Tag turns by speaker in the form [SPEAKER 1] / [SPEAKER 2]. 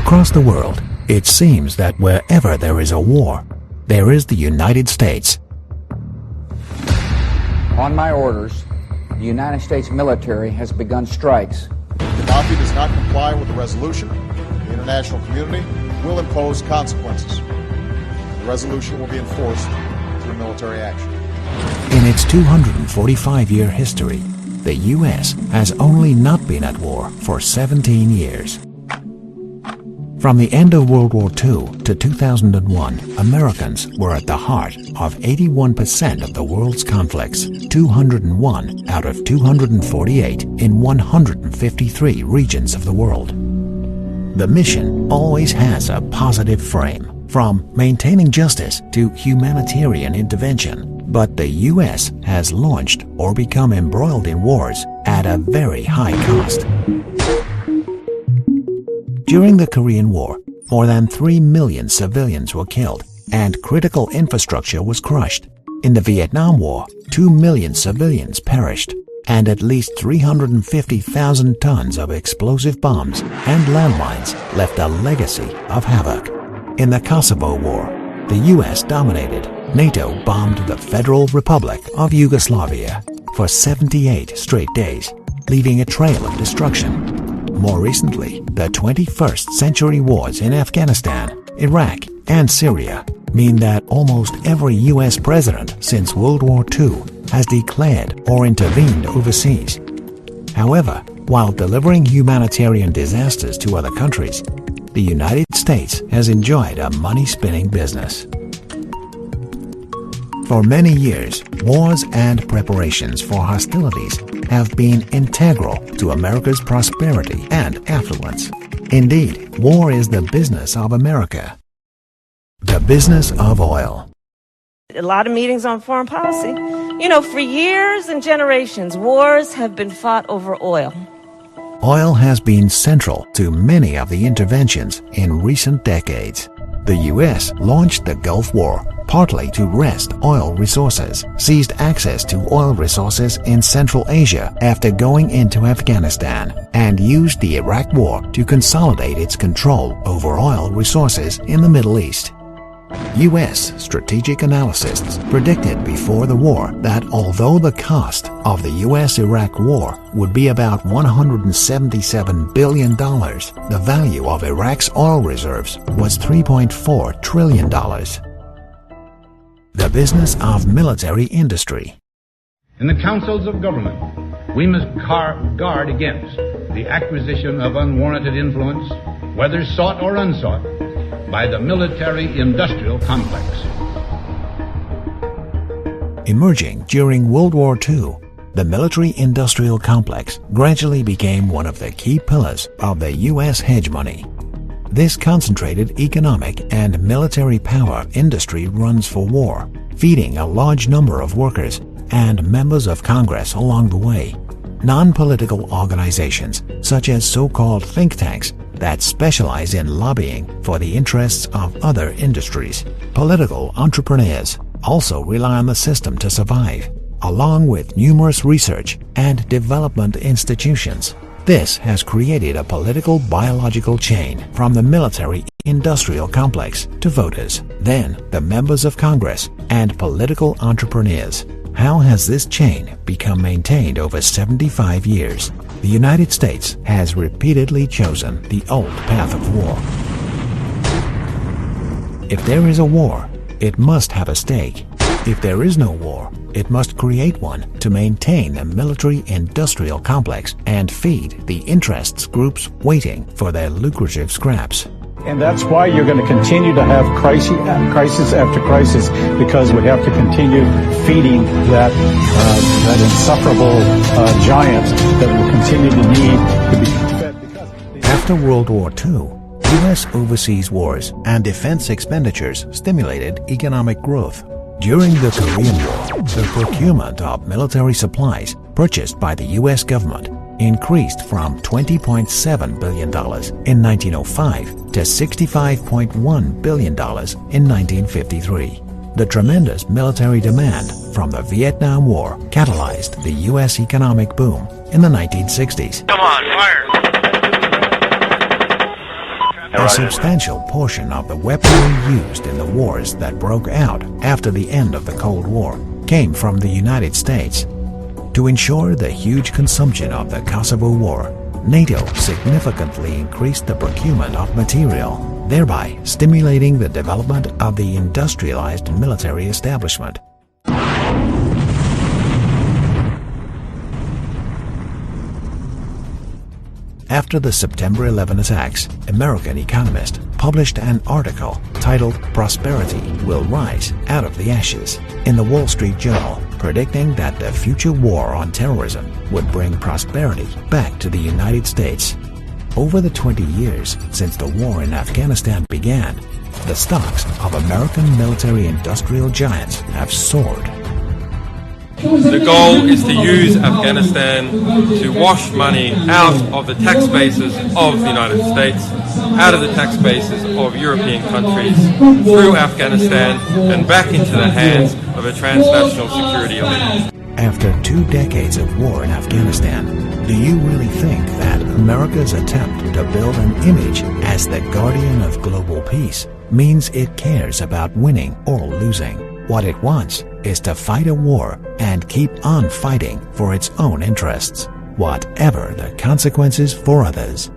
[SPEAKER 1] Across the world, it seems that wherever there is a war, there is the United States.
[SPEAKER 2] On my orders, the United States military has begun strikes.
[SPEAKER 3] If Gaddafi does not comply with the resolution, the international community will impose consequences. The resolution will be enforced through military action.
[SPEAKER 1] In its 245-year history, the U.S. has only not been at war for 17 years. From the end of World War II to 2001, Americans were at the heart of 81% of the world's conflicts, 201 out of 248 in 153 regions of the world. The mission always has a positive frame, from maintaining justice to humanitarian intervention, but the U.S. has launched or become embroiled in wars at a very high cost. During the Korean War, more than 3 million civilians were killed and critical infrastructure was crushed. In the Vietnam War, 2 million civilians perished and at least 350,000 tons of explosive bombs and landmines left a legacy of havoc. In the Kosovo War, the U.S. dominated. NATO bombed the Federal Republic of Yugoslavia for 78 straight days, leaving a trail of destruction. More recently, the 21st century wars in Afghanistan, Iraq, and Syria mean that almost every U.S. president since World War II has declared or intervened overseas. However, while delivering humanitarian disasters to other countries, the United States has enjoyed a money-spinning business. For many years, wars and preparations for hostilities have been integral to America's prosperity and affluence. Indeed, war is the business of America. The business of oil.
[SPEAKER 4] A lot of meetings on foreign policy. You know, for years and generations, wars have been fought over oil.
[SPEAKER 1] Oil has been central to many of the interventions in recent decades. The U.S. launched the Gulf War partly to wrest oil resources, seized access to oil resources in Central Asia after going into Afghanistan, and used the Iraq War to consolidate its control over oil resources in the Middle East. U.S. strategic analysts predicted before the war that although the cost of the U.S.-Iraq war would be about $177 billion, the value of Iraq's oil reserves was $3.4 trillion. The business of military industry.
[SPEAKER 5] In the councils of government, we must guard against the acquisition of unwarranted influence, whether sought or unsought, by the military-industrial complex.
[SPEAKER 1] Emerging during World War II, the military-industrial complex gradually became one of the key pillars of the U.S. hegemony. This concentrated economic and military power industry runs for war, feeding a large number of workers and members of Congress along the way. Non-political organizations, such as so-called think tanks, that specialize in lobbying for the interests of other industries. Political entrepreneurs also rely on the system to survive, along with numerous research and development institutions. This has created a political biological chain from the military-industrial complex to voters, then the members of Congress and political entrepreneurs. How has this chain become maintained over 75 years? The United States has repeatedly chosen the old path of war. If there is a war, it must have a stake. If there is no war, it must create one to maintain the military-industrial complex and feed the interests groups waiting for their lucrative scraps.
[SPEAKER 6] And that's why you're going to continue to have crisis after crisis, because we have to continue feeding that insufferable giant that will continue to need to be fed.
[SPEAKER 1] After World War II, U.S. overseas wars and defense expenditures stimulated economic growth. During the Korean War, the procurement of military supplies purchased by the U.S. government increased from $20.7 billion in 1905 to $65.1 billion in 1953. The tremendous military demand from the Vietnam War catalyzed the U.S. economic boom in the 1960s.
[SPEAKER 7] Come on, fire!
[SPEAKER 1] A substantial portion of the weaponry used in the wars that broke out after the end of the Cold War came from the United States. To ensure the huge consumption of the Kosovo War, NATO significantly increased the procurement of material, thereby stimulating the development of the industrialized military establishment. After the September 11 attacks, American economists published an article titled "Prosperity Will Rise Out of the Ashes" in the Wall Street Journal, predicting that the future war on terrorism would bring prosperity back to the United States. Over the 20 years since the war in Afghanistan began, the stocks of American military-industrial giants have soared.
[SPEAKER 7] The goal is to use Afghanistan to wash money out of the tax bases of the United States, out of the tax bases of European countries, through Afghanistan and back into the hands of a transnational security elite.
[SPEAKER 1] After 2 decades of war in Afghanistan, do you really think that America's attempt to build an image as the guardian of global peace means it cares about winning or losing? What it wants is to fight a war and keep on fighting for its own interests, whatever the consequences for others.